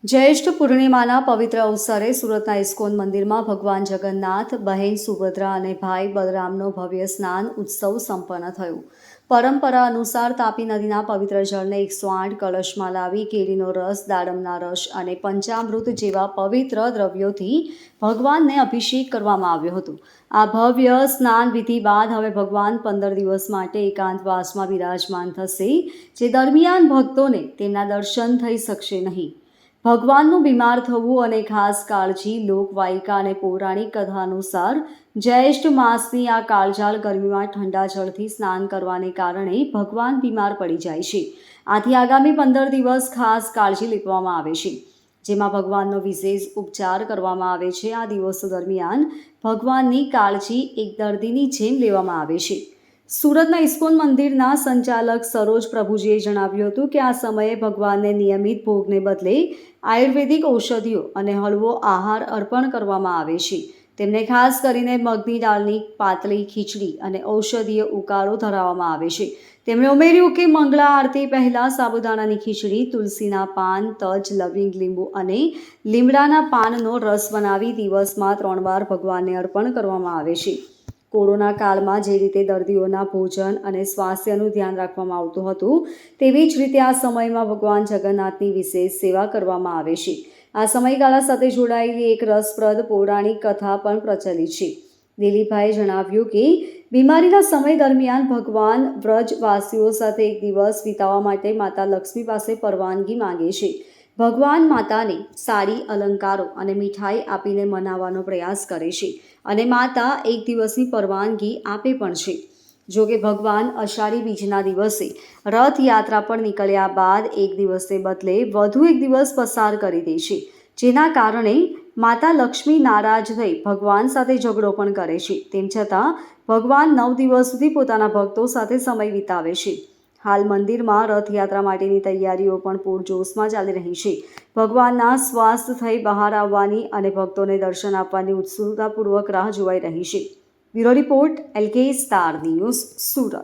જ્યેષ્ઠ પૂર્ણિમાના પવિત્ર અવસરે સુરતના ઇસ્કોન મંદિરમાં ભગવાન જગન્નાથ, બહેન સુભદ્રા અને ભાઈ બલરામનો ભવ્ય સ્નાન ઉત્સવ સંપન્ન થયો. પરંપરા અનુસાર તાપી નદીના પવિત્ર જળને 108 કળશમાં લાવી કેરીનો રસ, દાડમના રસ અને પંચામૃત જેવા પવિત્ર દ્રવ્યોથી ભગવાનને અભિષેક કરવામાં આવ્યો હતો. આ ભવ્ય સ્નાન વિધિ બાદ હવે ભગવાન 15 દિવસ માટે એકાંતવાસમાં બિરાજમાન થશે, જે દરમિયાન ભક્તોને તેમના દર્શન થઈ શકશે નહીં. ભગવાનનું બીમાર થવું અને ખાસ કાળજી. લોકવાયકા અને પૌરાણિક કથા અનુસાર જ્યેષ્ઠ માસની આ કાળઝાળ ગરમીમાં ઠંડા જળથી સ્નાન કરવાને કારણે ભગવાન બીમાર પડી જાય છે. આથી આગામી 15 દિવસ ખાસ કાળજી લેવામાં આવે છે, જેમાં ભગવાનનો વિશેષ ઉપચાર કરવામાં આવે છે. આ દિવસો દરમિયાન ભગવાનની કાળજી એક દર્દીની જેમ લેવામાં આવે છે. સુરતના ઇસ્કોન મંદિરના સંચાલક સરોજ પ્રભુજીએ જણાવ્યું હતું કે આ સમયે ભગવાનને નિયમિત ભોગને બદલે આયુર્વેદિક ઔષધિઓ અને હળવો આહાર અર્પણ કરવામાં આવે છે. તેમને ખાસ કરીને મગની દાળની પાતળી ખીચડી અને ઔષધીય ઉકાળો ધરાવવામાં આવે છે. તેમણે ઉમેર્યું કે મંગળા આરતી પહેલાં સાબુદાણાની ખીચડી, તુલસીના પાન, તજ, લવિંગ, લીંબુ અને લીમડાના પાનનો રસ બનાવી દિવસમાં 3 વાર ભગવાનને અર્પણ કરવામાં આવે છે. કોરોના કાળમાં જે રીતે દર્દીઓના ભોજન અને સ્વાસ્થ્યનું ધ્યાન રાખવામાં આવતું હતું, તેવી જ રીતે આ સમયમાં ભગવાન જગન્નાથની વિશેષ સેવા કરવામાં આવે છે. આ સમયગાળા સાથે જોડાયેલી એક રસપ્રદ પૌરાણિક કથા પણ પ્રચલિત છે. દિલીપભાઈએ જણાવ્યું કે બીમારીના સમય દરમિયાન ભગવાન વ્રજવાસીઓ સાથે એક દિવસ વિતાવવા માટે માતા લક્ષ્મી પાસે પરવાનગી માંગે છે. ભગવાન માતાને સાડી, અલંકારો અને મીઠાઈ આપીને મનાવવાનો પ્રયાસ કરે છે અને માતા એક દિવસની પરવાનગી આપે પણ છે. જો કે ભગવાન અષાઢી બીજના દિવસે રથયાત્રા પર નીકળ્યા બાદ એક દિવસને બદલે વધુ એક દિવસ પસાર કરી દે છે, જેના કારણે માતા લક્ષ્મી નારાજ થઈ ભગવાન સાથે ઝઘડો પણ કરે છે. તેમ છતાં ભગવાન 9 દિવસ સુધી પોતાના ભક્તો સાથે સમય વિતાવે છે. હાલ મંદિરમાં રથયાત્રા માટેની તૈયારીઓ પણ પૂરજોશમાં ચાલી રહી છે. ભગવાનના સ્વાસ્થ્ય થઈ બહાર આવવાની અને ભક્તોને દર્શન આપવાની ઉત્સુકતાપૂર્વક રાહ જોવાઈ રહી છે. Bureau report, LK star news, Surat.